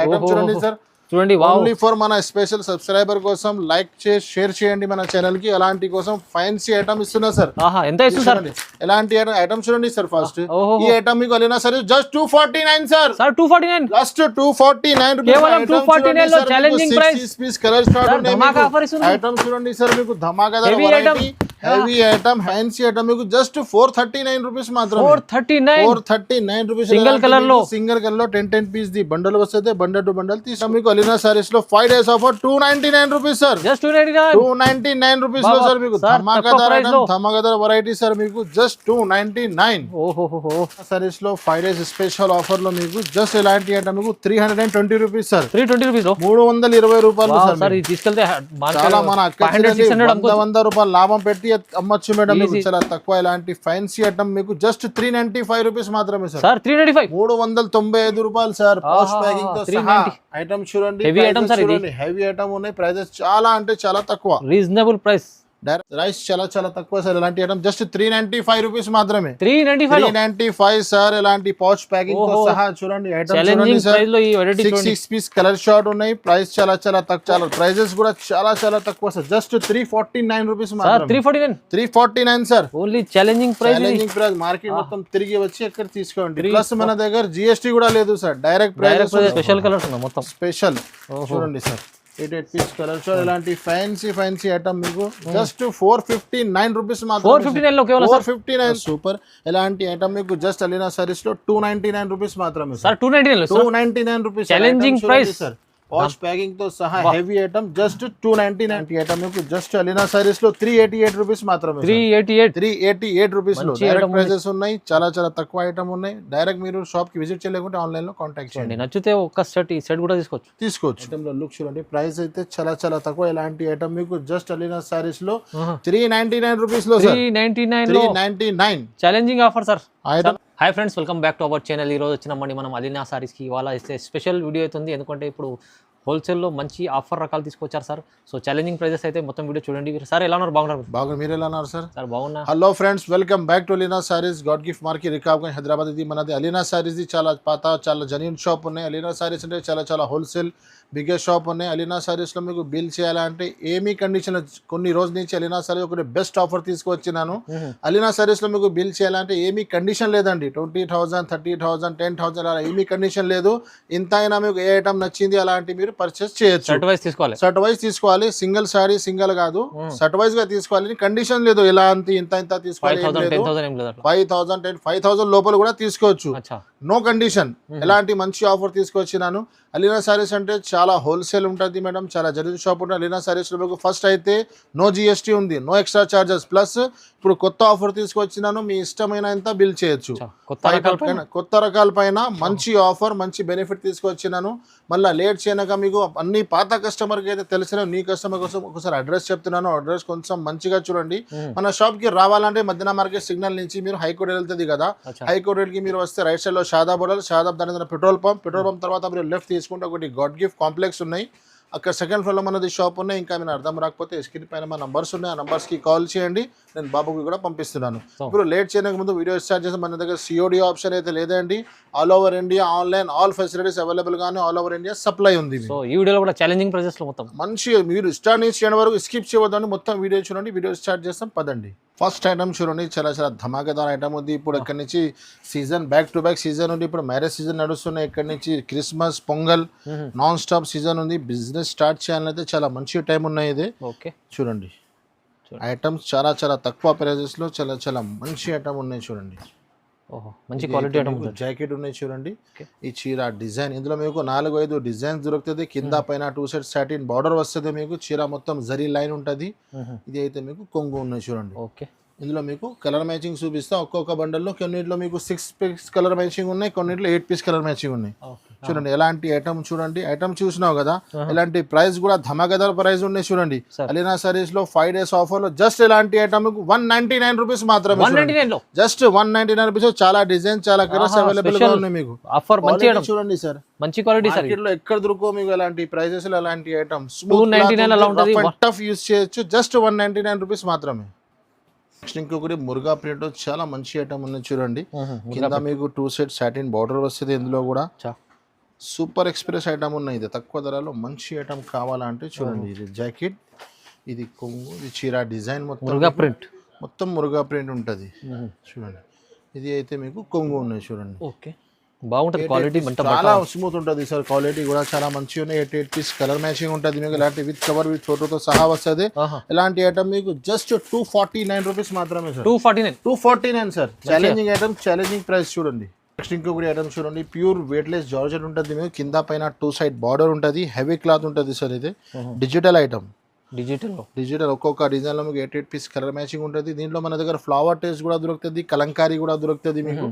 Item చూడండి sir, చూడండి only for మన స్పెషల్ సబ్స్క్రైబర్ కోసం లైక్ చేసి షేర్ చేయండి మన ఛానల్ కి. అలాంటి కోసం ఫ్యాన్సీ ఐటమ్ ఇస్తున్నా సార్. ఎంత ఇస్తుంది సార్? ఎలాంటి ఐటమ్ చూడండి సార్. ఫస్ట్ ఈ ఐటమ్ మీకు అలీనా sir just 249 sir. Sir 249 just 249 rupees. కేవలం 249 లో challenging price. Piece colour start ఉన్నాయి. ధమాకా ఆఫర్ ఇస్తున్నారు. ఐటమ్ చూడండి సార్, మీకు ధమాకాదార్ variety heavy item fancy item మీకు జస్ట్ 439 రూపీస్ మాత్రమే. 439 రూపీస్. సింగిల్ కలర్ లో 10 పీస్ ది బండల్ వస్తుంది. బండల్ టు బండల్ తీసాం మీకు అలీనా సారీస్ లో 5 days offer 299 rupees sir. Just 299 rupees లో సార్ మీకు ధమాకాదార్ ఐటమ్, ధమాకాదార్ వెరైటీ సార్ మీకు జస్ట్ 299. ఓహోహో సారీస్ లో 5 days స్పెషల్ ఆఫర్ లో మీకు జస్ట్ ఇలాంటి ఐటమ్ మీకు 320 రూపీస్ సార్. 320 రూపీస్ లో 320 రూపాయలు సార్. ఇది తీసుకెళ్తే చాలా మన అక్కడ 100 రూపాయలు లాభం పెట్టి అమ్మచ్చు మేడం. మీకు చాలా తక్కువ ఇలాంటి ఫ్యాన్సీ ఐటమ్ మీకు జస్ట్ 395 రూపీస్ మాత్రమే సార్. 395 రూపాయలు సార్. పోస్ట్ ప్యాకింగ్ తో సహా ఐటమ్ చూడండి. హెవీ ఐటమ్ సార్, ఇది హెవీ ఐటమ్ ఉన్నాయి. ప్రైజెస్ చాలా అంటే చాలా తక్కువ, రీజనబుల్ ప్రైస్. డైరెక్ట్ రైస్ చాలా చాలా తక్కువ సార్. ఇలాంటి ఐటమ్ జస్ట్ 395 రూపీస్ మాత్రమే. 395 సార్. ఇలాంటి పౌచ్ ప్యాకింగ్ తో సహా చూడండి ఐటమ్ చూడండి సార్. 6 పీస్ కలర్ షార్ట్ ఉన్నాయి. ప్రైస్ చాలా చాలా తక్కువ. ప్రైజెస్ కూడా చాలా చాలా తక్కువ సార్. జస్ట్ 349 రూపీస్ మాత్రమే. 349 sir. Only challenging price. Market మొత్తం తిరిగి వచ్చి ఎక్కడ తీసుకోండి. ప్లస్ మన దగ్గర జిఎస్టీ కూడా లేదు sir. Direct price. Special colours ఉన్నాయి మొత్తం స్పెషల్. చూడండి సార్, 8 పీస్ కలర్ షార్ట్ ఇలాంటి ఫ్యాన్సీ ఐటమ్ మీకు జస్ట్ 459 రూపీస్ మాత్రమే. 459 లో కేవలం 459 సూపర్. ఇలాంటి ఐటమ్ మీకు జస్ట్ అలీనా సారీస్ లో 299 రూపీస్ మాత్రమే sir. 299 rupees challenging price sir. Wash packing తో సహా హెవీ ఐటమ్ జస్ట్ 299 ఐటమ్ మీకు జస్ట్ అలీనా సారీస్ లో 388 రూపీస్ మాత్రమే. 388 రూపీస్ లో డైరెక్ట్ ప్రైజెస్ ఉన్నాయి. చాలా చాలా తక్కువ ఐటమ్ ఉన్నాయి. డైరెక్ట్ మీరు షాప్ కి విజిట్ చేయలేకుంటే ఆన్లైన్ లో కాంటాక్ట్ చేయండి. నచ్చితే ఒక్క సెట్ ఈ సెట్ కూడా తీసుకోవచ్చు. ఐటమ్ లో లుక్ చూడండి. ప్రైస్ అయితే చాలా చాలా తక్కువ. ఇలాంటి ఐటమ్ మీకు జస్ట్ అలీనా సారీస్ లో 399 రూపీస్ లో sir. 399 challenging offer sir. Item. Hi friends, welcome back to our channel. ఈరోజు వచ్చినామండి మనం అలీనా సారీస్కి. ఇవాళ ఇస్తే స్పెషల్ వీడియో అవుతుంది, ఎందుకంటే ఇప్పుడు హోల్సేల్లో మంచి ఆఫర్ రకాలు తీసుకొచ్చారు సార్. సో ఛాలెంజింగ్ ప్రైజెస్ అయితే మొత్తం వీడియో చూడండి. సార్ ఎలా ఉన్నారు? బాగున్నారు. మీరు ఎలా ఉన్నారు సార్? సార్ బాగున్నా. Hello friends, welcome back to Alina saris, God gift market, Rikabganj, Hyderabad. ఇది మనది అలీనా సారీస్. చాలా పాత, చాలా జెన్యూన్ షాప్ ఉన్నాయి. అలీనా సారీస్ అంటే చాలా చాలా హోల్సేల్ బిగ్గెస్ట్ షాప్ ఉన్నాయి. అలీనా సారీస్లో మీకు బిల్ చేయాలంటే ఏమీ కండిషన్, కొన్ని రోజుల నుంచి అలీనా సారీస్ ఒకటి బెస్ట్ ఆఫర్ తీసుకొచ్చినాను. అలీనా సారీస్లో మీకు బిల్ చేయాలంటే ఏమీ కండిషన్ లేదండి. 20,000, 30,000, 10,000 అలా ఏమీ కండిషన్ లేదు. ఇంత అయినా మీకు ఏ ఐటమ్ నచ్చింది అలాంటి మీరు పర్చేస్ చేయొచ్చు. షర్ట్ వైజ్ తీసుకోవాలి. సింగిల్ సారీ సింగిల్ కాదు, షర్ట్ వైజ్ గా తీసుకోవాలి. కండిషన్ లేదు ఇలాంటి ఇంత తీసుకోవాలి. 5,000, 5,000 లోపల కూడా తీసుకోవచ్చు. No condition. ఎలాంటి మంచి ఆఫర్ తీసుకొచ్చినాను. అలీనా సారీస్ అంటే చాలా హోల్సేల్ ఉంటుంది మేడం, చాలా జెన్యూన్ షాప్ ఉంటుంది. అలీనా సారీస్లో మీకు ఫస్ట్ అయితే నో జిఎస్టీ ఉంది, నో ఎక్స్ట్రా చార్జెస్. ప్లస్ ఇప్పుడు కొత్త ఆఫర్ తీసుకొచ్చినాను, మీ ఇష్టమైన బిల్ చేయొచ్చు. కొత్త రకాల పైన మంచి ఆఫర్, మంచి బెనిఫిట్ తీసుకొచ్చినాను. మళ్ళీ లేట్ చేయనక మీకు అన్ని పాత కస్టమర్కి అయితే తెలిసిన నీ కస్టమర్ కోసం ఒకసారి అడ్రస్ చెప్తున్నాను. అడ్రస్ కొంచెం మంచిగా చూడండి. మన షాప్కి రావాలంటే మధ్యాహ్నం మార్కెట్ సిగ్నల్ నుంచి మీరు హైకోర్టు వెళ్తుంది కదా, హైకోర్టుకి మీరు వస్తే రైట్ సైడ్లో షాదాబ్ హోటల్, షాదాబ్ దాని పెట్రోల్ పంప్ తర్వాత మీరు లెఫ్ట్ తీసుకుంటే ఒకటి గాడ్ గిఫ్ట్ కాంప్లెక్స్ ఉన్నాయి. అక్కడ సెకండ్ ఫ్లోర్లో మనది షాప్ ఉన్నాయి. ఇంకా మీరు అర్థం రాకపోతే స్క్రీన్ పైన మా నంబర్స్ ఉన్నాయి, ఆ నంబర్స్కి కాల్ చేయండి. నేను బాబుకి కూడా పంపిస్తున్నాను. ఇప్పుడు లేట్ చేయడానికి ముందు వీడియో స్టార్ట్ చేస్తే మన దగ్గర సిఓడి ఆప్షన్ అయితే లేదండి. All over India online all facilities available గానే ఆల్ ఓవర్ ఇండియా సప్లై ఉంది. సో ఈ వీడియోలో కూడా ఛాలెంజింగ్ ప్రైజెస్ లో మొత్తం మంచి, మీరు స్టార్ట్ నుంచి చేయడం వరకు స్కిప్ చేయవద్దండి. మొత్తం వీడియో చూడండి. వీడియో స్టార్ట్ చేస్తాం పదండి. ఫస్ట్ ఐటమ్ చూడండి, చాలా చాలా ధమాకేదార్ ఐటమ్ ఉంది. ఇప్పుడు ఇక్కడ నుంచి season back to back season ఉంది. ఇప్పుడు మ్యారేజ్ సీజన్ నడుస్తున్నాయి. ఇక్కడ నుంచి Christmas, pongal non stop season ఉంది. బిజినెస్ స్టార్ట్ చేయాలంటే చాలా మంచి టైం ఉన్నాయి. ఇది చూడండి. ఐటమ్స్ చాలా చాలా తక్కువ ప్రైజెస్ లో చాలా చాలా మంచి ఐటమ్ ఉన్నాయి. చూడండి, మంచి క్వాలిటీ ఐటమ్. జాకెట్ ఉన్నాయి చూడండి. ఈ చీర డిజైన్ ఇందులో మీకు 4-5 డిజైన్స్ దొరుకుతుంది. కింద పైన 2 సెట్ సాటిన్ బార్డర్ వస్తుంది. మీకు చీర మొత్తం జరీ లైన్ ఉంటుంది. ఇది అయితే మీకు కొంగు ఉన్నాయి చూడండి. ఇందులో మీకు కలర్ మ్యాచింగ్ చూపిస్తా. ఒక్కొక్క బండల్లో కొన్నిట్లో మీకు 6 పీస్ కలర్ మ్యాచింగ్ ఉన్నాయి, కొన్నిట్లో 8 పీస్ కలర్ మ్యాచింగ్ ఉన్నాయి. చూడండి ఎలాంటి ఐటమ్ చూడండి. ఐటమ్ చూసినావు కదా, ఇలాంటి ప్రైస్ కూడా ధమాకేదార్ ప్రైస్ ఉన్నాయి. చూడండి అలీనా సారీస్ లో 5 days ఆఫర్ లో జస్ట్ ఇలాంటి ఐటమ్ 199 రూపీస్ మాత్రమే. Just 199 rupees. చాలా డిజైన్, చాలా కలర్స్ అవైలబుల్ గా ఉన్నాయి మీకు. ఆఫర్ చూడండి సార్, మంచి క్వాలిటీ సార్. మార్కెట్ లో ఎక్కడ దొరుకో మీకు ఎలాంటి ప్రైజెస్ లో ఎలాంటి ఐటమ్. 299 అలా ఉంటది. టఫ్ యూస్ చేయొచ్చు. జస్ట్ 199 రూపీస్ మాత్రమే. నెక్స్ట్ ఇంకొకటి మురుగా ప్రింట్, చాలా మంచి ఐటమ్ ఉంది చూడండి. కింద మీకు 2 సెట్ సాటిన్ బార్డర్ వస్తుంది. ఇందులో కూడా సూపర్ ఎక్స్ప్రెస్ ఐటమ్ ఉన్నాయి. ఇది తక్కువ ధరలో మంచి ఐటమ్ కావాలంటే చూడండి, ఇది జాకెట్, ఇది కొంగు, ఇది చీర డిజైన్ మొత్తం మురుగా ప్రింట్. మొత్తం మురుగా ప్రింట్ ఉంటుంది చూడండి. ఇది అయితే మీకు కొంగు ఉన్నాయి చూడండి. ఓకే, బాగుంటుంది క్వాలిటీ, చాలా స్మూత్ ఉంటుంది సార్. క్వాలిటీ కూడా చాలా మంచిగా ఉన్నాయి. 8 పీస్ కలర్ మ్యాచింగ్ ఉంటుంది మీకు. ఇలాంటి విత్ కవర్ విత్ ఫోటోతో సహా వస్తుంది. ఇలాంటి ఐటమ్ మీకు జస్ట్ 249 రూపీస్ మాత్రమే sir. 249 sir. Challenging item, challenging price చూడండి. నెక్స్ట్ ఇంకొకటి ఐటమ్ చూడండి, ప్యూర్ వెయిట్లెస్ జార్జెట్ ఉంటుంది మీకు. కింద పైన 2 సైడ్ బార్డర్ ఉంటుంది. హెవీ క్లాత్ ఉంటుంది సార్. ఇది డిజిటల్ ఐటమ్. డిజిటల్ ఒక్కొక్క డిజైన్ లో మీకు 8 పీస్ కలర్ మ్యాచింగ్ ఉంటుంది. దీంట్లో మన దగ్గర ఫ్లవర్ టేస్ట్ కూడా దొరుకుతుంది, కలంకారీ కూడా దొరుకుతుంది మీకు.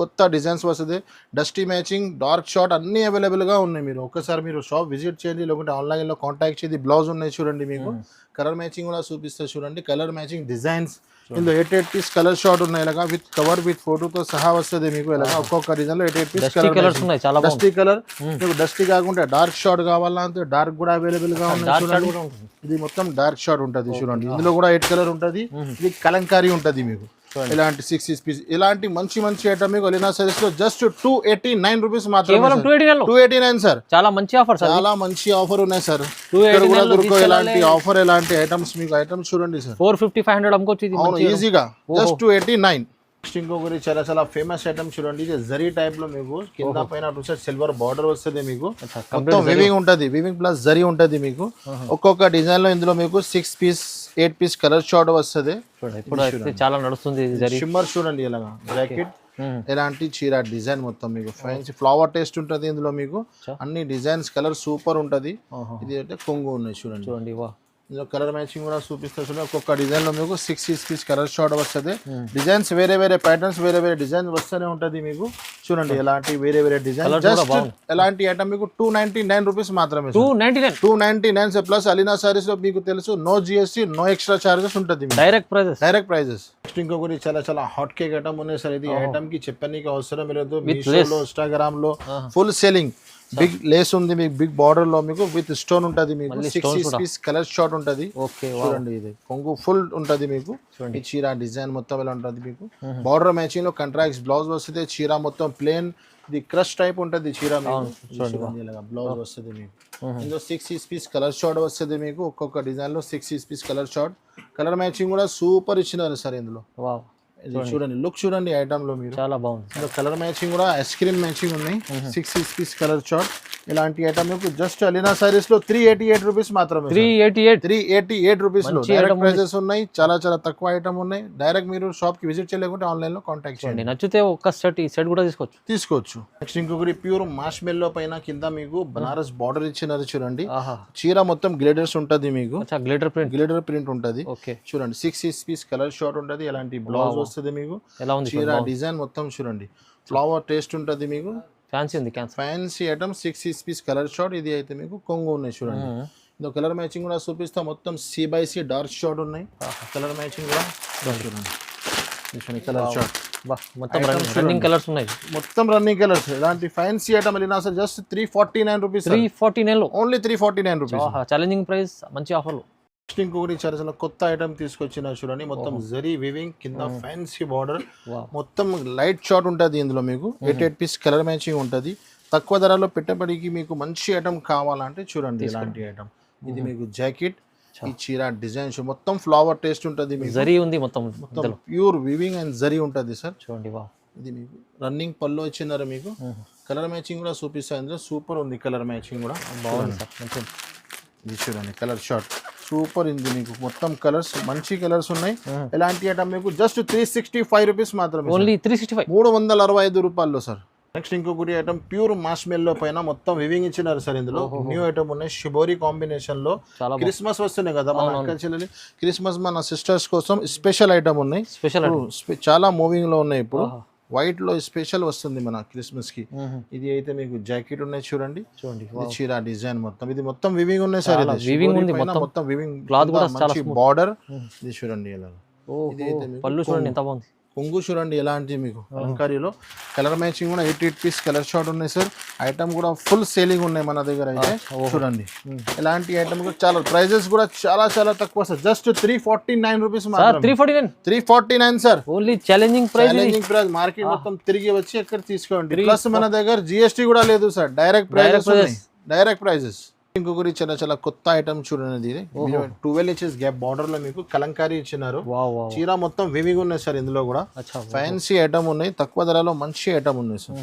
కొత్త డిజైన్స్ వస్తుంది. డస్టీ మ్యాచింగ్, డార్క్ షార్ట్ అన్ని అవైలబుల్ గా ఉన్నాయి. మీరు ఒక్కసారి మీరు షాప్ విజిట్ చేయండి, లేకుంటే ఆన్లైన్ లో కాంటాక్ట్ చేయండి. బ్లౌజ్ ఉన్నాయి చూడండి మీకు. కలర్ మ్యాచింగ్ కూడా చూపిస్తారు చూడండి. కలర్ మ్యాచింగ్ డిజైన్స్ ఇందులో 8 పీస్ కలర్ షార్ట్ ఉన్నాయి. ఇలాగా విత్ కవర్ విత్ ఫోటోతో సహా వస్తుంది మీకు. ఇలాగా ఒక్కొక్క డిజైన్ లో 8 పీస్ కలర్స్ ఉన్నాయి. డస్టీ కలర్, మీకు డస్టీ కాకుండా డార్క్ షార్ట్ కావాలంటే డార్క్ కూడా అవైలబుల్ గా ఉన్నాయి. ఇది మొత్తం డార్క్ షార్ట్ ఉంటుంది చూడండి. ఇందులో కూడా 8 కలర్ ఉంటుంది. ఇది కలంకారీ ఉంటుంది మీకు. ఇలాంటి 6 పీస్ ఇలాంటి మంచి మంచి ఐటమ్ మీకు అలీనా సారీస్ లో జస్ట్ 289 రూపీస్ మాత్రమే. 289 సార్. చాలా మంచి ఆఫర్, చాలా మంచి ఆఫర్ ఉన్నాయి సార్. ఇక్కడ కూడా దొరకవు ఇలాంటి ఆఫర్, ఎలాంటి ఐటమ్స్ మీకు. ఐటమ్స్ చూడండి సార్, 450-500 అమ్ముకోవచ్చు అవును ఈజీగా. జస్ట్ 289. నెక్స్ట్ ఇంకొకటి చాలా చాలా ఫేమస్ ఐటమ్ చూడండి. ఇది జరీ టైప్ లో మీకు కింద పైన 2 సైడ్ సిల్వర్ బార్డర్ వస్తుంది మీకు. మొత్తం వివింగ్ ఉంటుంది, వివింగ్ ప్లస్ జరీ ఉంటుంది మీకు. ఒక్కొక్క డిజైన్ లో ఇందులో మీకు 6 పీస్ 8 పీస్ కలర్ షార్ట్ వస్తుంది. చాలా నడుస్తుంది. షిమ్మర్ చూడండి ఇలాగా. జాకెట్ ఎలాంటి చీర డిజైన్ మొత్తం మీకు ఫ్యాన్సీ ఫ్లవర్ టేస్ట్ ఉంటుంది ఇందులో మీకు. అన్ని డిజైన్స్ కలర్ సూపర్ ఉంటుంది. ఇది అంటే కొంగు ఉన్నాయి చూడండి. ఇందులో కలర్ మ్యాచింగ్ కూడా చూపిస్తారు చూడండి. ఒక్కొక్క డిజైన్ లో మీకు 6 పీస్ కలర్ షార్ట్ వస్తుంది. డిజైన్స్ వేరే వేరే ప్యాటర్న్స్, వేరే వేరే డిజైన్ వస్తూనే ఉంటుంది మీకు. చూడండి ఎలాంటి వేరే వేరే డిజైన్. జస్ట్ ఎలాంటి ఐటమ్ మీకు 299 రూపీస్ మాత్రమే. 299 ప్లస్ అలీనా సారీస్ లో మీకు తెలుసు no GST, no extra charges ఉంటుంది. Direct prices. నెక్స్ట్ ఇంకొకటి చాలా చాలా హాట్ కేక్ ఐటమ్ ఉన్నాయి సార్. ఇది ఐటమ్ కి చెప్పడానికి అవసరం లేదు. మీషోలో, ఇన్స్టాగ్రామ్ లో ఫుల్ సెల్లింగ్. బిగ్ లేస్ ఉంది మీకు, బిగ్ బార్డర్ లో మీకు విత్ స్టోన్ ఉంటుంది మీకు. 6 పీస్ కలర్ షార్ట్ ఉంటుంది చూడండి. ఇది కొంగు ఫుల్ ఉంటుంది మీకు. ఈ చీర డిజైన్ మొత్తం ఎలా ఉంటుంది మీకు. బార్డర్ మ్యాచింగ్ లో కంట్రాక్ట్స్ బ్లౌజ్ వస్తుంది. చీర మొత్తం ప్లేన్, ఇది క్రష్ టైప్ ఉంటుంది చీర మీకు. బ్లౌజ్ వస్తుంది మీకు. ఇందులో 6 పీస్ కలర్ షార్ట్ వస్తుంది మీకు. ఒక్కొక్క డిజైన్ లో 6 piece colour short. Colour matching కూడా సూపర్ ఇచ్చినారు సార్ ఇందులో. చూడండి లుక్ చూడండి ఐటమ్ లో మీరు. చాలా బాగుంది. కలర్ మ్యాచింగ్ కూడా ఐస్ క్రీమ్ మ్యాచింగ్ ఉన్నాయి. 6 పీస్ కలర్ షార్ట్. ఇలాంటి ఐటమ్ మీకు జస్ట్ అలీనా సారీస్ లో 388 రూపీస్ మాత్రమే. 388 రూపీస్ లో డైరెక్ట్ ప్రైజెస్ ఉన్నాయి. చాలా చాలా తక్కువ ఐటమ్ ఉన్నాయి. డైరెక్ట్ మీరు షాప్ కి విజిట్ చేయలేకుంటే ఆన్లైన్ లో కాంటాక్ట్ చేయండి. నచ్చితే ఒక్క సెట్ కూడా తీసుకోవచ్చు. నెక్స్ట్ ఇంకొకటి ప్యూర్ మాష్ మెల్లో పైన కింద మీకు బనారస్ బార్డర్ ఇచ్చినారు చూడండి. చీర మొత్తం గ్లిటర్స్ ఉంటుంది మీకు. గ్లిటర్ ప్రింట్ ఉంటుంది చూడండి. 6 పీస్ కలర్ షార్ట్ ఉంటుంది. ఇలాంటి బ్లౌజ్ వస్తుంది మీకు. చీర డిజైన్ మొత్తం చూడండి. ఫ్లవర్ టేస్ట్ ఉంటుంది మీకు. Fancy item 6 piece colour short. ఇది అయితే మీకు కొంగు ఉన్నాయి చూడండి. ఇందులో కలర్ మ్యాచింగ్ కూడా చూపిస్తా. మొత్తం C/C డార్క్ షార్ట్ ఉన్నాయి. కలర్ మ్యాచింగ్ కూడా చూడండి. కలర్ షార్ట్ మొత్తం రన్నింగ్ కలర్స్ ఉన్నాయి. మొత్తం రన్నింగ్ కలర్స్. ఇలాంటి fancy item Alina sir just 349 rupees. 349 only 349 rupees. Challenging price, మంచి ఆఫర్. నెక్స్ట్ ఇంకొకటి చాలా కొత్త ఐటమ్ తీసుకొచ్చిన చూడండి. మొత్తం జరీ వివింగ్ కింద ఫ్యాన్సీ బార్డర్. మొత్తం లైట్ షార్ట్ ఉంటుంది ఇందులో మీకు. 8 పీస్ కలర్ మ్యాచింగ్ ఉంటుంది. తక్కువ ధరలో పెట్టబడికి మీకు మంచి ఐటమ్ కావాలంటే చూడండి ఇలాంటి ఐటమ్. ఇది మీకు జాకెట్, ఈ చీర డిజైన్ మొత్తం ఫ్లవర్ టేస్ట్ ఉంటుంది. జరీ ఉంది మొత్తం ప్యూర్ వివింగ్ అండ్ జరీ ఉంటుంది సార్ చూడండి. ఇది మీకు రన్నింగ్ పళ్ళు ఇచ్చినారు మీకు. కలర్ మ్యాచింగ్ కూడా చూపిస్తారు ఇందులో. సూపర్ ఉంది కలర్ మ్యాచింగ్ కూడా బాగుంది సార్. ఇది చూడండి కలర్ షార్ట్ సూపర్ ఉంది మీకు. మొత్తం కలర్స్ మంచి కలర్స్ ఉన్నాయి. ఎలాంటి ఐటమ్ మీకు జస్ట్ 365 రూపీస్ మాత్రమే. ఓన్లీ 365. 365 రూపాయలు సార్. నెక్స్ట్ ఇంకొకటి ఐటమ్ ప్యూర్ మాష్ మెల్లో పైన మొత్తం వివింగ్ ఇచ్చినారు సార్ ఇందులో. న్యూ ఐటమ్ ఉన్నాయి షిబోరి కాంబినేషన్ లో. క్రిస్మస్ వస్తున్నాయి కదా మన అక్క చెల్లెలి, క్రిస్మస్ మన సిస్టర్స్ కోసం స్పెషల్ ఐటమ్ ఉన్నాయి. చాలా మూవింగ్ లో ఉన్నాయి ఇప్పుడు. వైట్ లో స్పెషల్ వస్తుంది మన క్రిస్మస్ కి. ఇది అయితే మీకు జాకెట్ ఉన్నాయి చూడండి. చీర డిజైన్ మొత్తం ఇది మొత్తం వివింగ్ ఉన్నాయి సార్. మొత్తం వివింగ్ క్లాత్ కూడా మంచి బార్డర్. ఇది చూడండి ఇలా. ఇది అయితే పళ్ళు చూడండి ఎంత బాగుంది. కొంగు చూడండి ఎలాంటి మీకు కలంకారీలో కలర్ మ్యాచింగ్ కూడా 8 పీస్ కలర్ షార్ట్ ఉన్నాయి సార్. ఐటమ్ కూడా ఫుల్ సేలింగ్ ఉన్నాయి మన దగ్గర అయితే. చూడండి ఎలాంటి ఐటమ్ కూడా చాలా ప్రైజెస్ కూడా చాలా చాలా తక్కువ సార్. జస్ట్ 349 రూపీస్ మాత్రమే. 349 sir. Only challenging price market మొత్తం తిరిగి వచ్చి ఎక్కడ తీసుకోండి. ప్లస్ మన దగ్గర జిఎస్టీ కూడా లేదు సార్. Direct prices. ఇంకొకటి చాలా చాలా కొత్త ఐటమ్ చూడండి. ఇది 12 ఇంచెస్ గ్యాప్ బార్డర్ లో మీకు కలంకారీ ఇచ్చినారు. చీర మొత్తం వివిగా ఉన్నాయి సార్. ఇందులో కూడా ఫ్యాన్సీ ఐటమ్ ఉన్నాయి, తక్కువ ధరలో మంచి ఐటమ్ ఉన్నాయి సార్.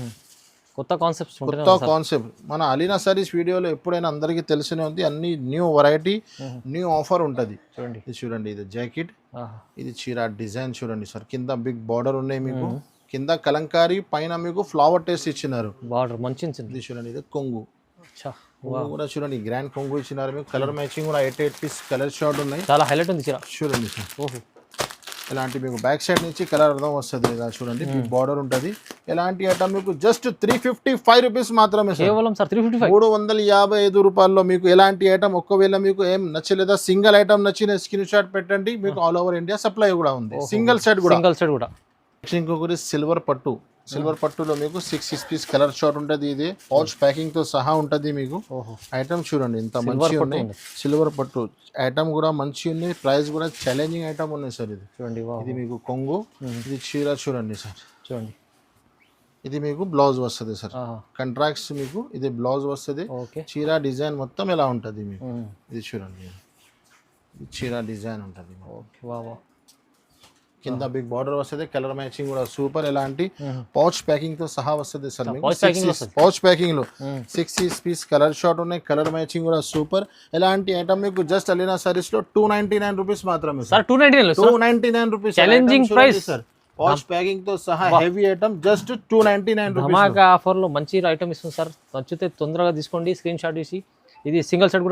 కొత్త కాన్సెప్ట్ మన అలీనా సారీస్ వీడియోలో ఎప్పుడైనా అందరికీ తెలిసినే ఉంది. అన్ని న్యూ వెరైటీ న్యూ ఆఫర్ ఉంటుంది. ఇది చూడండి, ఇది జాకెట్, ఇది చీర డిజైన్ చూడండి సార్. కింద బిగ్ బార్డర్ ఉన్నాయి మీకు, కింద కలంకారీ, పైన మీకు ఫ్లవర్ టేస్ట్ ఇచ్చినారు. బార్డర్ మంచి ఇది చూడండి. ఇది కొంగు కూడా చూడండి, గ్రాండ్ కొంగు ఇచ్చినారు మీకు. కలర్ మ్యాచింగ్ కూడా 8 పీస్ కలర్ షార్ట్ ఉన్నాయి. చాలా హైలైట్ ఉంది చీర. చూడండి సార్. ఇలాంటి మీకు బ్యాక్ సైడ్ నుంచి కలర్ అర్థం వస్తుంది ఇలా చూడండి. బార్డర్ ఉంటుంది. ఎలాంటి ఐటమ్ మీకు జస్ట్ 355 రూపీస్ మాత్రమే కేవలం సార్. 355 రూపాయల్లో మీకు ఎలాంటి ఐటమ్. ఒకవేళ మీకు ఏం నచ్చలేదా, సింగిల్ ఐటమ్ నచ్చిన స్క్రీన్ షాట్ పెట్టండి. మీకు ఆల్ ఓవర్ ఇండియా సప్లై కూడా ఉంది. సింగిల్ సెట్ కూడా. ఇంకొకటి సిల్వర్ పట్టులో మీకు 6 పీస్ కలర్ షార్ట్ ఉంటుంది. ఇది పౌచ్ ప్యాకింగ్ తో సహా ఉంటుంది మీకు. ఐటమ్ చూడండి ఇంత మంచి ఉన్నాయి. సిల్వర్ పట్టు ఐటమ్ కూడా మంచి ఉంది. ప్రైస్ కూడా ఛాలెంజింగ్ ఐటమ్ ఉన్నాయి సార్. ఇది చూడండి, ఇది మీకు కొంగు, ఇది చీర చూడండి సార్. చూడండి, ఇది మీకు బ్లౌజ్ వస్తుంది సార్. కంట్రాక్ట్స్ మీకు ఇది బ్లౌజ్ వస్తుంది. చీర డిజైన్ మొత్తం ఎలా ఉంటుంది మీకు. ఇది చూడండి, చీర డిజైన్ ఉంటుంది. కింద బిగ్ బార్డర్ వస్తుంది. కలర్ మ్యాచింగ్ కూడా సూపర్. ఎలాంటి పౌచ్ ప్యాకింగ్ తో సహా వస్తుంది సార్. పౌచ్ ప్యాకింగ్ లో 6 పీస్ కలర్ షార్ట్ ఉన్నాయి. కలర్ మ్యాచింగ్ కూడా సూపర్. ఎలాంటి ఐటమ్ మీకు జస్ట్ అలీనా సారీస్ లో 299 రూపీస్ మాత్రమే sir. 299 rupees challenging price sir. Pouch packing తో సహా హెవీ ఐటమ్ జస్ట్ 299 రూపీస్. ధమాకా ఆఫర్ లో మంచి ఐటమ్ ఇస్తుంది సార్. నచ్చితే తొందరగా తీసుకోండి, స్క్రీన్ షాట్ తీసి. ఇది సింగిల్ సెట్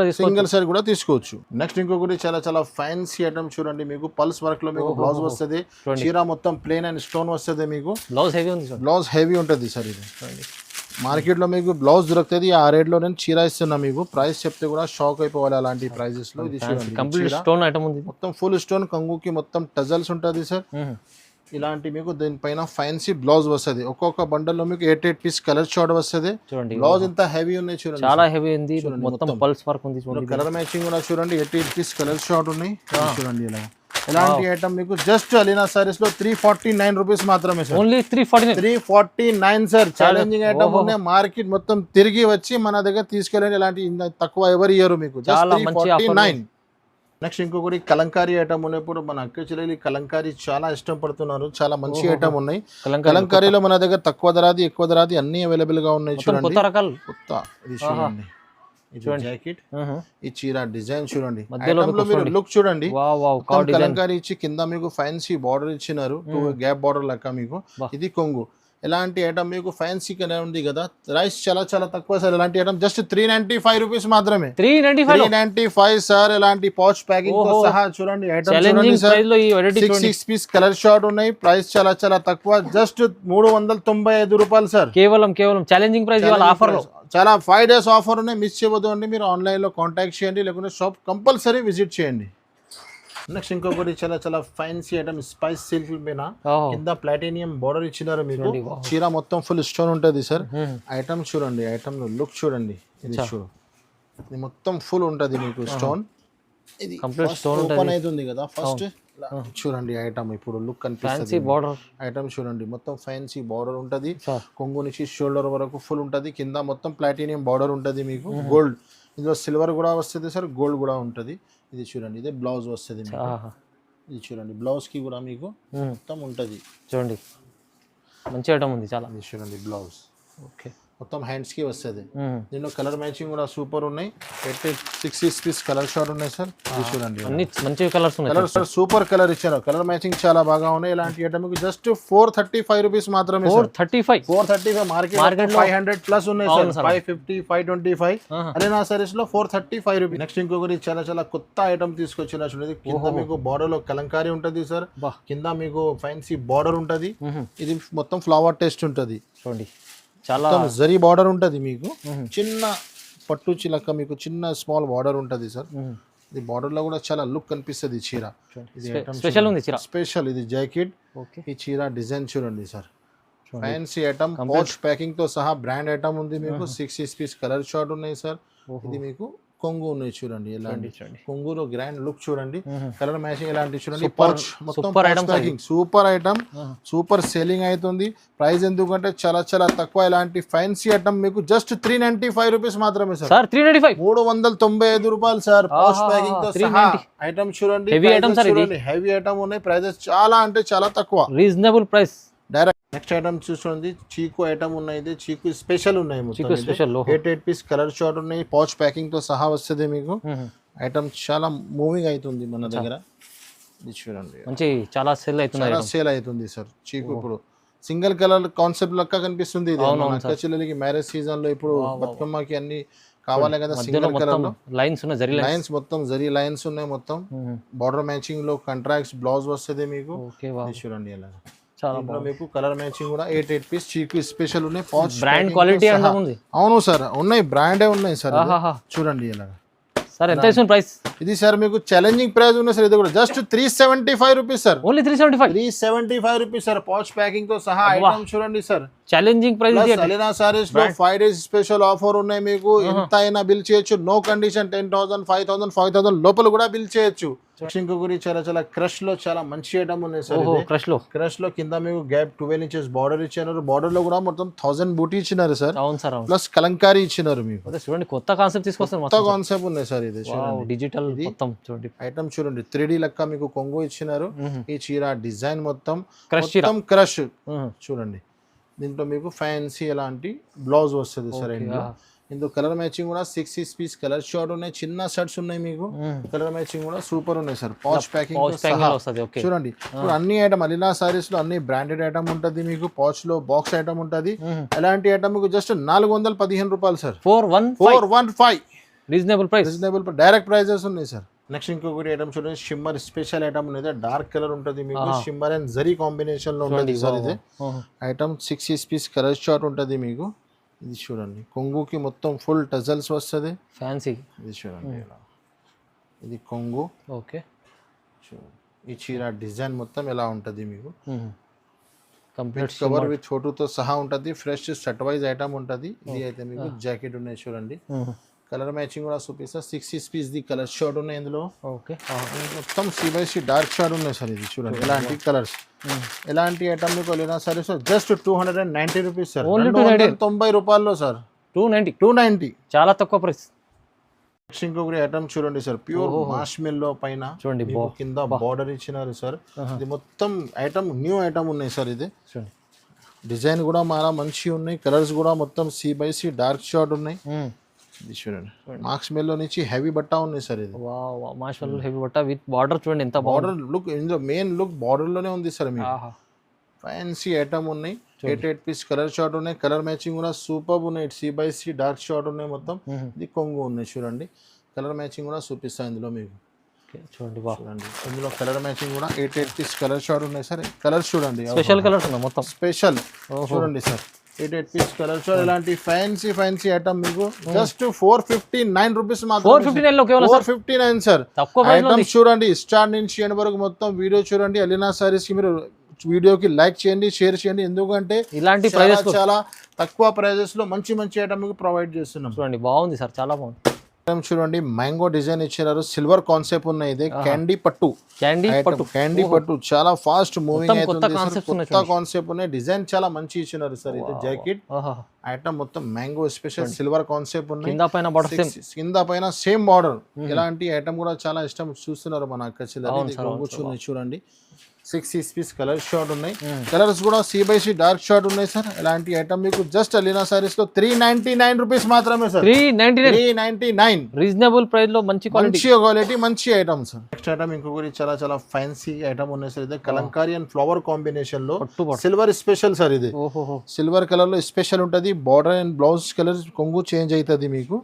కూడా తీసుకోవచ్చు. నెక్స్ట్ ఇంకొకటి చాలా చాలా ఫ్యాన్సీ ఐటమ్ చూడండి. మీకు పల్స్ వర్క్ లో మీకు బ్లౌజ్ వస్తుంది. చీర మొత్తం ప్లేన్ అండ్ స్టోన్ వస్తుంది మీకు. బ్లౌజ్ హెవీ ఉంటుంది సార్. ఇది మార్కెట్ లో మీకు బ్లౌజ్ దొరుకుతుంది. ఆ రేట్ లో నేను చీర ఇస్తున్నా మీకు. ప్రైస్ చెప్తే కూడా షాక్ అయిపోవాలి అలాంటి ప్రైజెస్ లో. ఇది కంప్లీట్ స్టోన్ ఐటమ్ ఉంది. మొత్తం ఫుల్ స్టోన్. కంగుకి మొత్తం టజల్స్ ఉంటుంది సార్. ఇలాంటి మీకు దీనిపైన ఫ్యాన్సీ బ్లౌజ్ వస్తుంది. ఒక్కొక్క బండల్ లో మీకు 8 పీస్ కలర్ షార్ట్ వస్తుంది. బ్లౌజ్ ఇంత హెవీ ఉన్నాయి చూడండి, చాలా హెవీ ఉంది. మొత్తం పల్స్ వర్క్ ఉంది. కలర్ మ్యాచింగ్ కూడా చూడండి. 8 పీస్ కలర్ షార్ట్ ఉన్నాయి. చూడండి ఇలా. ఎలాంటి ఐటమ్ మీకు జస్ట్ అలీనా సారీస్ లో 349 రూపీస్ మాత్రమే sir. Only 349 sir. Challenging item ఉన్నాయి. మార్కెట్ మొత్తం తిరిగి వచ్చి మన దగ్గర తీసుకెళ్ళండి. ఎలాంటి తక్కువ ఎవరు ఇయ్యరు మీకు. జస్ట్ 349. నెక్స్ట్ ఇంకొకటి కలంకారీ ఐటమ్ ఉన్నప్పుడు మన అక్క చెల్లెలు కలంకారీ చాలా ఇష్టపడుతున్నారు. చాలా మంచి ఐటమ్ ఉన్నాయి. కలంకారీలో మన దగ్గర తక్కువ ధరాది ఎక్కువ ధరాది అన్ని అవైలబుల్ గా ఉన్నాయి. చూడండి కొత్త. ఇది చూడండి, ఇది జాకెట్, ఈ చీర డిజైన్ చూడండి. మీరు లుక్ చూడండి. కలంకారీ ఇచ్చి కింద మీకు ఫ్యాన్సీ బార్డర్ ఇచ్చినారు. 2 గ్యాప్ బార్డర్ లెక్క మీకు. ఇది కొంగు. ఎలాంటి ఐటమ్ మీకు ఫ్యాన్సీ కనే ఉంది కదా. ప్రైస్ చాలా చాలా తక్కువ సార్. ఎలాంటి ఐటమ్ జస్ట్ 395 రూపీస్ మాత్రమే. 395 సార్. ఎలాంటి పౌచ్ ప్యాకింగ్ తో సహా చూడండి. ఐటమ్ చూడండి సార్. 6 పీస్ కలర్ షార్ట్ ఉన్నాయి. ప్రైస్ చాలా చాలా తక్కువ. జస్ట్ 395 రూపాయలు సార్. కేవలం ఛాలెంజింగ్ ప్రైస్. ఆఫర్ లో చాలా 5 డేస్ ఆఫర్ ఉన్నాయి. మిస్ చేయవద్దు అండి. మీరు ఆన్లైన్ లో కాంటాక్ట్ చేయండి, లేకుంటే షాప్ కంపల్సరీ విజిట్ చేయండి. నెక్స్ట్ ఇంకొకటి చాలా చాలా ఫ్యాన్సీ ఐటమ్ స్పైస్ సిల్క్ మీద కింద ప్లాటినియం బోర్డర్ ఇచ్చినారు మీకు. చీర మొత్తం ఫుల్ స్టోన్ ఉంటుంది సార్. ఐటమ్ చూడండి. ఐటమ్ లో లుక్ చూడండి. ఇది చూడు, ఇది మొత్తం ఫుల్ ఉంటుంది మీకు స్టోన్. ఇది ఓపెన్ అవుతుంది కదా ఫస్ట్. చూడండి ఐటమ్ ఇప్పుడు లుక్ కనిపిస్తుంది. ఐటమ్ చూడండి మొత్తం ఫ్యాన్సీ బార్డర్ ఉంటుంది. కొంగు నుంచి షోల్డర్ వరకు ఫుల్ ఉంటుంది. కింద మొత్తం ప్లాటినియం బార్డర్ ఉంటుంది మీకు. గోల్డ్ ఇందులో సిల్వర్ కూడా వస్తుంది సార్, గోల్డ్ కూడా ఉంటుంది. ఇది చూడండి, ఇదే బ్లౌజ్ వస్తుంది మీకు. ఇది చూడండి, బ్లౌజ్ కి కూడా మీకు మొత్తం ఉంటుంది. చూడండి మంచి ఐటమ్ ఉంది చాలా. ఇది చూడండి బ్లౌజ్. ఓకే, మొత్తం హ్యాండ్స్ కి వస్తుంది. దీనిలో కలర్ మ్యాచింగ్ కూడా సూపర్ ఉన్నాయి. 6 పీస్ కలర్ షార్ట్ ఉన్నాయి సార్. ఇది చూడండి అన్ని మంచి కలర్స్ ఉన్నాయి. కలర్ సార్ సూపర్ కలర్ ఇచ్చారు. కలర్ మ్యాచింగ్ చాలా బాగా ఉన్నాయి. ఇలాంటి ఐటమ్ జస్ట్ 435 రూపీస్ మాత్రమే. 435 మార్కెట్ 500 ప్లస్ ఉన్నాయి సార్. 550 525 అలీనా సారీస్ లో 435 రూపీస్. నెక్స్ట్ ఇంకొకటి చాలా చాలా కొత్త ఐటమ్ తీసుకొచ్చిన చూడండి. కింద మీకు బార్డర్ లో కలంకారీ ఉంటుంది సార్. కింద మీకు ఫ్యాన్సీ బార్డర్ ఉంటుంది. ఇది మొత్తం ఫ్లవర్ టేస్ట్ ఉంటుంది. చూడండి చాలా జరీ బార్డర్ ఉంటుంది మీకు. చిన్న పట్టు చిలక మీకు చిన్న స్మాల్ బార్డర్ ఉంటుంది సార్. ఇది బార్డర్ లో కూడా చాలా లుక్ కనిపిస్తుంది ఈ చీర. ఇది స్పెషల్ ఉంది చీర, స్పెషల్. ఇది జాకెట్. ఓకే. ఈ చీర డిజైన్ చూడండి sir, fancy item, pouch packing తో సహా బ్రాండ్ ఐటమ్ ఉంది మీకు. 6 పీస్ కలర్ షార్ట్ ఉన్నాయి సార్. ఇది మీకు కొంగు ఉన్నాయి చూడండి, ఎలాంటి కొంగులో గ్రాండ్ లుక్ చూడండి, కలర్ మ్యాచింగ్ ఎలాంటి చూడండి. పౌచ్ మొత్తం packing super item, super selling అవుతుంది. ప్రైస్ ఎందుకంటే చాలా చాలా తక్కువ. ఇలాంటి ఫ్యాన్సీ ఐటమ్ మీకు జస్ట్ 395 రూపీస్ మాత్రమే సార్. 395 రూపాయలు సార్. పౌచ్ ప్యాకింగ్ తో సహా ఐటమ్ చూడండి, హెవీ ఐటమ్ ఉన్నాయి. ప్రైజెస్ చాలా అంటే చాలా తక్కువ, reasonable price. Direct next item చూసుకోండి, చీకు ఐటమ్ ఉన్నాయి. చీకు స్పెషల్ ఉన్నాయి, 8 పీస్ కలర్ షార్ట్ ఉన్నాయి. పౌచ్ ప్యాకింగ్ తో సహా వస్తుంది మీకు. ఐటమ్ చాలా మూవింగ్ అవుతుంది మన దగ్గర. ఇది చూడండి, మంచి చాలా సేల్ అవుతుంది సార్. చీకు ఇప్పుడు సింగిల్ కలర్ కాన్సెప్ట్ లెక్క కనిపిస్తుంది. ఇది అక్క చెల్లెలకి మ్యారేజ్ సీజన్ లో ఇప్పుడు బతుకమ్మకి అన్ని కావాలి కదా, సింగిల్ కలర్ లో లైన్స్ మొత్తం జరీ లైన్స్ ఉన్నాయి. మొత్తం బార్డర్ మ్యాచింగ్ లో కాంట్రాక్ట్స్ బ్లౌజ్ వస్తుంది మీకు. చూడండి ఎలా మీకు కలర్ మ్యాచింగ్ కూడా 8 పీస్ చీకు స్పెషల్ ఉన్నాయి. బ్రాండ్ క్వాలిటీ అవును సార్, ఉన్నాయి, బ్రాండే ఉన్నాయి సార్. చూడండి ఎలా సార్. ఎంత ఇస్తుంది ప్రైస్ ఇది సార్? మీకు ఛాలెంజింగ్ ప్రైస్ ఉన్నాయి సార్. ఇది కూడా just 375 rupees sir. Only 375 rupees sir. Pouch packing తో సహా ఐటమ్ చూడండి sir. Challenging price. Alina saris లో 5 days స్పెషల్ ఆఫర్ ఉన్నాయి మీకు. ఎంత అయినా బిల్ చేయొచ్చు, నో కండిషన్. 10,000 5,000 5,000 లోపల కూడా బిల్ చేయొచ్చు. ఇంకొకటి చాలా చాలా క్రష్ లో చాలా మంచి ఐటమ్ ఉన్నాయి సార్. క్రష్ లో కింద మీకు గ్యాప్ 12 inches బార్డర్ ఇచ్చినారు. బార్డర్ లో కూడా మొత్తం 1000 బూటీ ఇచ్చినారు సార్. ప్లస్ కలంకారీ ఇచ్చినారు మీకు. చూడండి, కొత్త కాన్సెప్ట్ తీసుకొస్తారు. కొత్త కాన్సెప్ట్ ఉన్నాయి సార్. ఇది డిజిటల్ మొత్తం చూడండి, ఐటమ్ చూడండి. 3D లెక్క మీకు కొంగు ఇచ్చినారు. ఈ చీర డిజైన్ మొత్తం క్రష్ చూడండి. దీంట్లో మీకు ఫ్యాన్సీ ఎలాంటి బ్లౌజ్ వస్తుంది సార్. ఇందులో కలర్ మ్యాచింగ్ కూడా 6 పీస్ కలర్ షార్ట్ ఉన్నాయి. చిన్న షర్ట్స్ ఉన్నాయి మీకు. కలర్ మ్యాచింగ్ కూడా సూపర్ ఉన్నాయి సార్. పౌచ్ ప్యాకింగ్ చూడండి. ఇప్పుడు అన్ని ఐటమ్ అలీనా సారీస్ లో అన్ని బ్రాండెడ్ ఐటమ్ ఉంటుంది మీకు. పౌచ్ లో బాక్స్ ఐటమ్ ఉంటుంది. ఎలాంటి ఐటమ్ మీకు జస్ట్ 415 రూపాయలు sir. 415 reasonable price. Direct prices ఉన్నాయి సార్. నెక్స్ట్ ఇంకొకటి ఐటమ్ చూడండి, షిమ్మర్ స్పెషల్ ఐటమ్ ఉంది. డార్క్ కలర్ ఉంటుంది మీకు. షిమ్మర్ అండ్ జరీ కాంబినేషన్ లో ఉంటుంది సార్. ఇది ఐటమ్ 6 పీస్ కలర్ షార్ట్ ఉంటుంది మీకు. ఇది చూడండి, కొంగుకి మొత్తం ఫుల్ టజల్స్ వస్తుంది, ఫ్యాన్సీ. ఇది చూడండి, ఇది కొంగు. ఓకే, ఈ చీర డిజైన్ మొత్తం ఎలా ఉంటుంది మీకు. కంప్లీట్ కవర్ విత్ ఫోటోతో సహా ఉంటుంది. ఫ్రెష్ సెట్ వైజ్ ఐటమ్ ఉంటుంది. ఇది అయితే మీకు జాకెట్ ఉన్నాయి చూడండి. కలర్ మ్యాచింగ్ కూడా చూపిస్తా. 6 పీస్ ది కలర్ షార్ట్ ఉన్నాయి ఇందులో. ఓకే, మొత్తం CBC డార్క్ షార్ట్ ఉన్నాయి సార్. ఇది చూడండి ఎలాంటి కలర్స్. ఎలాంటి ఐటమ్ మీకు వెళ్ళినా సరే సార్ జస్ట్ 290 రూపీస్ సార్. 290 రూపాయల్లో సార్. 290 చాలా తక్కువ ప్రైస్. ఇంకొకటి ఐటమ్ చూడండి సార్, ప్యూర్ మాష్మెల్లో పైన చూడండి కింద బార్డర్ ఇచ్చినారు సార్. ఇది మొత్తం ఐటమ్ న్యూ ఐటమ్ ఉన్నాయి సార్. ఇది డిజైన్ కూడా చాలా మంచి ఉన్నాయి. కలర్స్ కూడా మొత్తం CBC డార్క్ షార్ట్ ఉన్నాయి. ఇది చూడండి, మార్క్స్ మెల్లో నుంచి హెవీ బట్ట ఉన్నాయి సార్. ఇది మార్క్స్ హెవీ బట్ట విత్ బార్డర్ చూడండి ఎంత బార్డర్ లుక్. ఇందులో మెయిన్ లుక్ బార్డర్ లోనే ఉంది సార్. మీకు ఫ్యాన్సీ ఐటమ్ ఉన్నాయి. 8 పీస్ కలర్ షార్ట్ ఉన్నాయి. కలర్ మ్యాచింగ్ కూడా సూపర్ ఉన్నాయి. CBC డార్క్ షార్ట్ ఉన్నాయి మొత్తం. ఇది కొంగు ఉన్నాయి చూడండి. కలర్ మ్యాచింగ్ కూడా చూపిస్తాను ఇందులో మీకు. చూడండి చూడండి, ఇందులో కలర్ మ్యాచింగ్ కూడా 8 పీస్ కలర్ షార్ట్ ఉన్నాయి సార్. కలర్స్ చూడండి, స్పెషల్ కలర్స్ ఉన్నాయి మొత్తం. స్పెషల్ చూడండి సార్. 8 piece colour short. ఇలాంటి ఫ్యాన్సీ ఐటమ్ మీకు జస్ట్ 459 రూపీస్ మాత్రం. 459 సార్. ఐటమ్ చూడండి స్టార్ట్ నుంచి ఎండ్ వరకు మొత్తం వీడియో చూడండి. అలీనా సారీస్ కి మీరు వీడియోకి లైక్ చేయండి, షేర్ చేయండి. ఎందుకంటే ఇలాంటి చాలా తక్కువ ప్రైజెస్ లో మంచి మంచి ఐటమ్ మీకు ప్రొవైడ్ చేస్తున్నాం. చూడండి, బాగుంది సార్, చాలా బాగుంది. చూడండి, మ్యాంగో డిజైన్ ఇచ్చినారు. సిల్వర్ కాన్సెప్ట్ ఉన్నాయి. ఇది క్యాండీ పట్టు చాలా ఫాస్ట్ మూవింగ్ అవుతుంది. కొత్త కాన్సెప్ట్ ఉన్నాయి. డిజైన్ చాలా మంచి ఇచ్చినారు సార్. ఇది జాకెట్ ఐటమ్ మొత్తం మ్యాంగో స్పెషల్ సిల్వర్ కాన్సెప్ట్ ఉన్నాయి. కింద పైన సేమ్ బార్డర్. ఇలాంటి ఐటమ్ కూడా చాలా ఇష్టం చూస్తున్నారు మన అక్క చెల్లెలు. చూడండి, 6 పీస్ కలర్ షార్ట్ ఉన్నాయి. కలర్స్ కూడా CBC డార్క్ షార్ట్ ఉన్నాయి సార్. ఇలాంటి ఐటమ్ మీకు జస్ట్ అలీనా సారీస్ లో 399 రూపీస్ మాత్రమే సార్. 399 రీజనబుల్ ప్రైస్ లో మంచి క్వాలిటీ మంచి ఐటమ్ సార్. నెక్స్ట్ ఐటమ్ ఇంకొకటి చాలా చాలా ఫ్యాన్సీ ఐటమ్ ఉన్నాయి సార్. ఇది కలంకారీ అండ్ ఫ్లవర్ కాంబినేషన్ లో సిల్వర్ స్పెషల్ సార్. ఇది సిల్వర్ కలర్ లో స్పెషల్ ఉంటుంది. బార్డర్ అండ్ బ్లౌజ్ కలర్ కొంగు చేంజ్ అవుతుంది మీకు.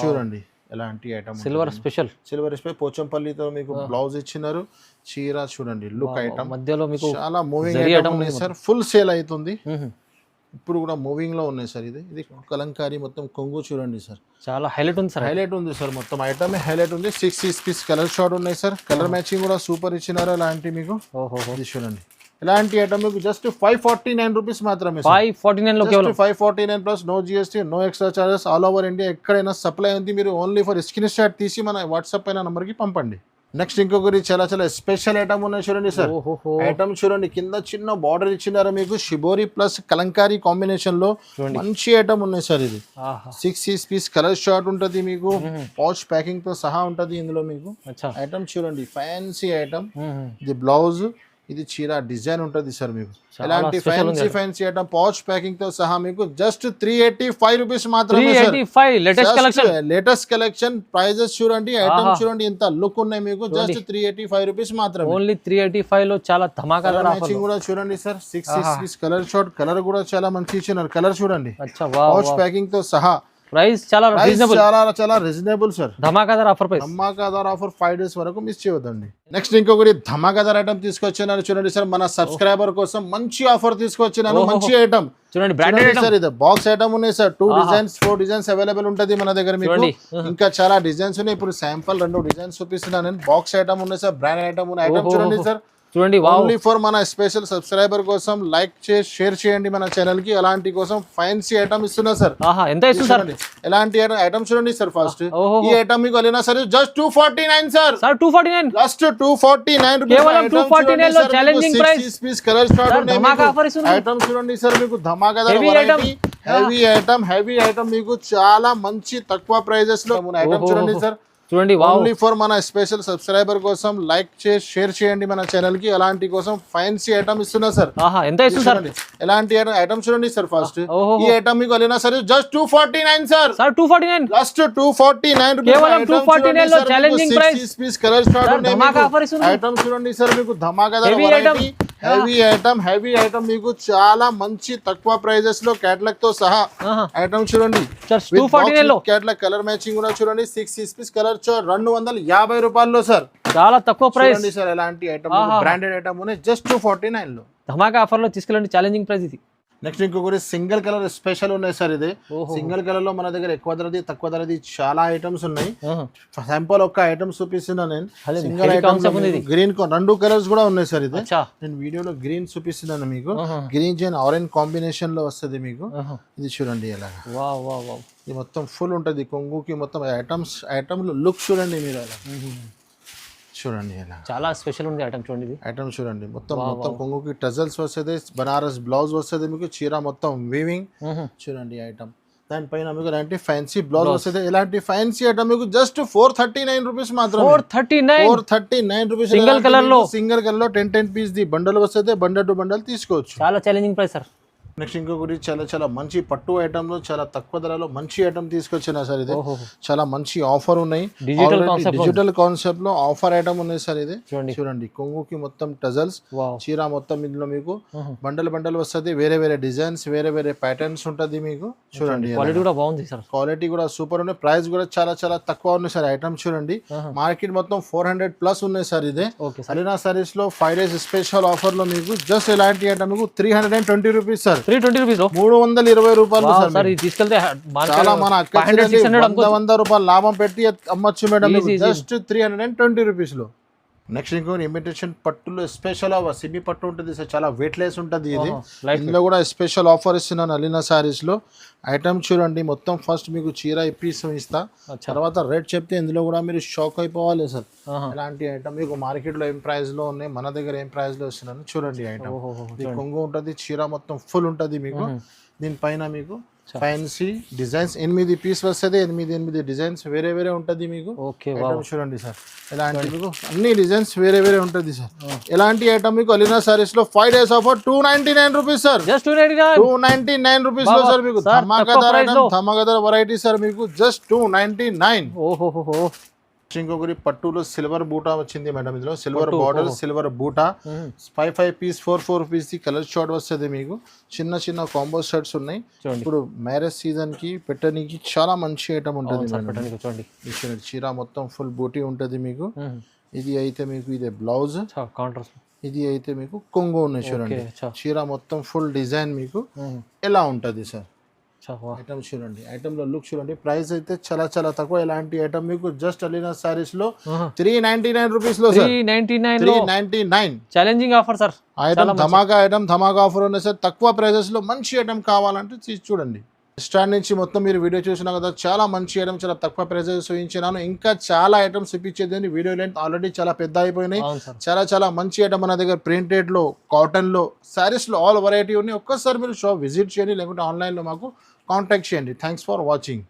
చూడండి ఎలాంటి ఐటమ్. సిల్వర్ స్పెషల్ పోచంపల్లితో మీకు బ్లౌజ్ ఇచ్చినారు. చీర చూడండి లుక్ ఐటమ్ మధ్యలో మీకు చాలా moving item sir. Full sale అవుతుంది. ఇప్పుడు కూడా మూవింగ్ లో ఉన్నాయి సార్. ఇది కలంకారీ మొత్తం కొంగు చూడండి సార్, చాలా హైలైట్ ఉంది సార్. హైలైట్ ఉంది సార్, మొత్తం ఐటమ్ హైలైట్ ఉంది. 6 పీస్ కలర్ షార్ట్ ఉన్నాయి సార్. కలర్ మ్యాచింగ్ కూడా సూపర్ ఇచ్చినారు. ఇలాంటి మీకు ఇది చూడండి, ఇలాంటి ఐటమ్ మీకు జస్ట్ 549 రూపీస్ మాత్రమే. 549 లో కేవలం 549 plus no GST, no extra charges. All over India ఎక్కడైనా సప్లై ఉంది. మీరు ఓన్లీ ఫర్ స్క్రీన్ షాట్ తీసి మన వాట్సాప్ పైన నంబర్ కి పంపండి. నెక్స్ట్ ఇంకొకటి చాలా స్పెషల్ ఐటమ్ ఉన్నాయి చూడండి సార్. ఐటమ్ చూడండి, కింద చిన్న బార్డర్ ఇచ్చినారు మీకు. షిబోరి ప్లస్ కలంకారీ కాంబినేషన్ లో మంచి ఐటమ్ ఉన్నాయి సార్. ఇది 6 పీస్ కలర్ షార్ట్ ఉంటది మీకు. పౌచ్ ప్యాకింగ్ తో సహా ఉంటది ఇందులో మీకు. ఐటమ్ చూడండి, ఫ్యాన్సీ ఐటమ్. ఇది బ్లౌజ్, ఇది చీర డిజైన్ ఉంటది సార్ మీకు. ఎలాంటి ఫ్యాన్సీ ఐటమ్ పౌచ్ ప్యాకింగ్ తో సహా మీకు జస్ట్ 385 రూపీస్ మాత్రమే. Latest collection. ప్రైజెస్ చూడండి, ఐటమ్ చూడండి ఎంత లుక్ ఉన్నాయి మీకు. జస్ట్ 385 రూపీస్ మాత్రమే. ఓన్లీ 385 లో చాలా ధమాకాదార్ ఆఫర్. మ్యాచింగ్ కూడా చూడండి sir. 6 piece colour short, colour కూడా చాలా మంచి ఇచ్చినారు. కలర్ చూడండి, పౌచ్ ప్యాకింగ్ తో సహా. ప్రైస్ చాలా రీజనబుల్ సార్. ధమాకాదార్ ఆఫర్ ప్రైస్. ధమాకాదార్ ఆఫర్ 5 days వరకు మిస్ చేయవద్దండి. నెక్స్ట్ ఇంకొకటి ధమాకాదార్ ఐటమ్ తీసుకొచ్చినాను చూడండి సార్. మన సబ్స్క్రైబర్ కోసం మంచి ఆఫర్ తీసుకొచ్చినాను. మంచి ఐటమ్ చూడండి, బ్రాండెడ్ సార్. ఇది బాక్స్ ఐటమ్ ఉన్నాయి సార్. 2 డిజైన్స్ 4 డిజైన్స్ అవైలబుల్ ఉంటది మన దగ్గర మీకు. ఇంకా చాలా డిజైన్స్ ఉన్నాయి. ఇప్పుడు శాంపుల్ 2 డిజైన్స్ చూపిస్తున్నాను నేను. బాక్స్ ఐటమ్ ఉన్నాయి సార్, బ్రాండ్ ఐటమ్ ఉన్నాయి. ఐటమ్ చూడండి సార్, చూడండి. ఓన్లీ ఫర్ మన స్పెషల్ సబ్స్క్రైబర్ కోసం లైక్ చేసి షేర్ చేయండి మన ఛానల్ కి. అలాంటి కోసం ఫ్యాన్సీ ఐటమ్ ఇస్తున్నా సార్. ఎంత ఇస్తుంది? ఎలాంటి ఐటమ్ చూడండి సార్. ఫస్ట్ ఈ ఐటమ్ మీకు వెళ్ళినా సరే జస్ట్ 249 సార్. 249 జస్ట్ 249 కేవలం 249 లో challenging price. 6 piece colour start ఉన్నాయి. ఐటమ్ చూడండి సార్, మీకు ధమాకాదార్ హెవీ ఐటమ్ మీకు చాలా మంచి తక్కువ ప్రైజెస్ లో ఐటమ్ చూడండి సార్. చూడండి, ఓన్లీ ఫర్ మన స్పెషల్ సబ్స్క్రైబర్ కోసం లైక్ చేసి షేర్ చేయండి మన ఛానల్ కి. అలాంటి కోసం ఫ్యాన్సీ ఐటమ్ ఇస్తున్నా సార్. ఎంత ఇస్తుంది? ఎలాంటి ఐటమ్ చూడండి సార్. ఫస్ట్ ఈ ఐటమ్ మీకు వెళ్ళినా సరే జస్ట్ 249 సార్. 249 జస్ట్ 249 కేవలం 249 లో challenging price. 6 piece colour start ఉన్నాయి. ఐటమ్ చూడండి సార్, మీకు ధమాకాదార్ హెవీ ఐటమ్ మీకు చాలా మంచి తక్కువ ప్రైజెస్ లో కేటలాగ్ తో సహా. ఐటమ్ చూడండి, 249 లో కేటలాగ్ కలర్ మ్యాచింగ్ కూడా చూడండి. 6 పీస్ కలర్ 250 రూపాయల్లో సార్. చాలా తక్కువ ప్రైస్ సార్. ఎలాంటి ఐటమ్ బ్రాండెడ్ ఐటమ్ ఉన్నాయి జస్ట్ 249 లో. ధమాకా ఆఫర్ లో తీసుకెళ్ళండి, ఛాలెంజింగ్ ప్రైస్ ఇది. నెక్స్ట్ ఇంకొకటి సింగిల్ కలర్ స్పెషల్ ఉన్నాయి సార్. ఇది సింగిల్ కలర్ లో మన దగ్గర ఎక్కువ ధరది తక్కువ ధరది చాలా ఐటమ్స్ ఉన్నాయి. శాంపుల్ ఒక్క ఐటమ్ చూపిస్తున్నా నేను. సింగిల్ ఐటమ్ గ్రీన్ 2 కలర్స్ కూడా ఉన్నాయి సార్. ఇది నేను వీడియోలో గ్రీన్ చూపిస్తున్నాను మీకు. గ్రీన్ అండ్ ఆరెంజ్ కాంబినేషన్ లో వస్తుంది మీకు. ఇది చూడండి ఎలాగా. ఇది మొత్తం ఫుల్ ఉంటది కొంగుకి. మొత్తం ఐటమ్ లుక్ చూడండి మీరు. అలా చూడండి, చాలా స్పెషల్ ఉంది ఐటమ్. చూడండి ఐటమ్ చూడండి, మొత్తం కొంగుకి టజల్స్ వస్తుంది. బనారస్ బ్లౌజ్ వస్తుంది మీకు. చీర మొత్తం వీవింగ్ చూడండి ఐటమ్. దానిపైన మీకు ఇలాంటి ఫ్యాన్సీ బ్లౌజ్ వస్తుంది. ఇలాంటి ఫ్యాన్సీ ఐటమ్ మీకు జస్ట్ 439 రూపీస్ మాత్రం. 439 రూపీస్ సింగిల్ కలర్ లో 10 పీస్ ది బండల్ వస్తుంది. బండల్ టు బండల్ తీసుకోవచ్చు. చాలా ఛాలెంజింగ్ ప్రైస్ సార్. నెక్స్ట్ ఇంకొకటి చాలా మంచి పట్టు ఐటమ్ లో చాలా తక్కువ ధరలో మంచి ఐటమ్ తీసుకొచ్చిన సార్. ఇది చాలా మంచి ఆఫర్ ఉన్నాయి. డిజిటల్ కాన్సెప్ట్ లో ఆఫర్ ఐటమ్ ఉన్నాయి సార్. ఇది చూడండి, కొంగుకి మొత్తం టజల్స్, చీర మొత్తం ఇందులో మీకు బండల్ వస్తుంది. వేరే డిజైన్స్, వేరే ప్యాటర్న్స్ ఉంటది మీకు. చూడండి, క్వాలిటీ కూడా బాగుంది సార్. క్వాలిటీ కూడా సూపర్ ఉన్నాయి. ప్రైస్ కూడా చాలా తక్కువ ఉన్నాయి సార్. ఐటమ్ చూడండి, మార్కెట్ మొత్తం 400+ ఉన్నాయి సార్. ఇదే అలీనా సారీస్ లో 5 days స్పెషల్ ఆఫర్ లో మీకు జస్ట్ ఇలాంటి ఐటమ్ మీకు 320 రూపీస్ సార్. 320 లో 320 రూపాయలు సార్. తీసుకెళ్తే చాలా మన 100 రూపాయలు లాభం పెట్టి అమ్మచ్చు మేడం. జస్ట్ 320 రూపీస్ లో. నెక్స్ట్ ఇంకో ఇమిటేషన్ పట్టులో స్పెషల్ సిమి పట్టు ఉంటుంది సార్. చాలా వెయిట్ లెస్ ఉంటుంది ఇది. ఇందులో కూడా స్పెషల్ ఆఫర్ ఇస్తున్నాను అలీనా సారీస్ లో. ఐటమ్ చూడండి, మొత్తం ఫస్ట్ మీకు చీర ఇస్తా, తర్వాత రేట్ చెప్తే ఇందులో కూడా మీరు షాక్ అయిపోవాలి సార్. ఇలాంటి ఐటమ్ మీకు మార్కెట్ లో ఏం ప్రైస్ లో ఉన్నాయి, మన దగ్గర ఏం ప్రైస్ లో ఇస్తున్నాను చూడండి. ఐటమ్ కొంగు ఉంటుంది, చీర మొత్తం ఫుల్ ఉంటుంది మీకు. దీనిపైన మీకు ఫ్యాన్సీ డిజైన్స్ 8 పీస్ వస్తుంది. 8 డిజైన్స్ వేరే ఉంటుంది మీకు. చూడండి సార్, ఇలాంటి మీకు అన్ని డిజైన్స్ వేరే ఉంటుంది సార్. ఎలాంటి ఐటమ్ మీకు అలీనా సారీస్ లో 5 days offer 299 rupees sir. 299 rupees లో సార్ మీకు ధమాకాదార్ వెరైటీ సార్. మీకు జస్ట్ 299. ఇంకొకటి పట్టులో సిల్వర్ బూటా వచ్చింది మేడం. ఇందులో సిల్వర్ బార్డర్, సిల్వర్ బూటా 5 piece 4 piece the colour short వస్తుంది మీకు. చిన్న కాంబో షర్ట్స్ ఉన్నాయి. ఇప్పుడు మ్యారేజ్ సీజన్ కి పెట్టడానికి చాలా మంచి ఐటమ్ ఉంటుంది. చీర మొత్తం ఫుల్ బూటీ ఉంటుంది మీకు. ఇది అయితే మీకు ఇదే బ్లౌజ్ ఇది అయితే మీకు కొంగు ఉన్నాయి చూడండి. అచ్చా. చీర మొత్తం ఫుల్ డిజైన్ మీకు మ్మ్. ఎలా ఉంటుంది సార్. అచ్చా, వా. ఐటమ్ చూడండి, ఐటమ్ లో లుక్ చూడండి. ప్రైస్ అయితే చాలా చాలా తక్కువ. ఇలాంటి ఐటమ్ మీకు జస్ట్ అలీనా సారీస్ లో ఆహా. 399 రూపీస్ లో సార్. 399 లో 399 ఛాలెంజింగ్ ఆఫర్ సార్. ఐటమ్ ధమాకా ఆఫర్ ఉన్నాయి సార్. తక్కువ ప్రైజెస్ లో మంచి ఐటమ్ కావాలంటే తీసి చూడండి. స్టాండ్ నుంచి మొత్తం మీరు వీడియో చూసినా కదా, చాలా మంచి ఐటమ్, చాలా తక్కువ ప్రైజెస్ చూపించినాను. ఇంకా చాలా ఐటమ్స్ ఇప్పించేది. వీడియో లెంత్ ఆల్రెడీ చాలా పెద్ద అయిపోయినాయి. అవును సార్. చాలా చాలా మంచి ఐటమ్ మన దగ్గర ప్రింటెడ్ లో, కాటన్ లో, సారీస్ లో ఆల్ వెరైటీ ఉన్నాయి. ఒక్కసారి మీరు షాప్ విజిట్ చేయండి, లేకుంటే ఆన్లైన్ లో మాకు కాంటాక్ట్ చేయండి. Thanks for watching.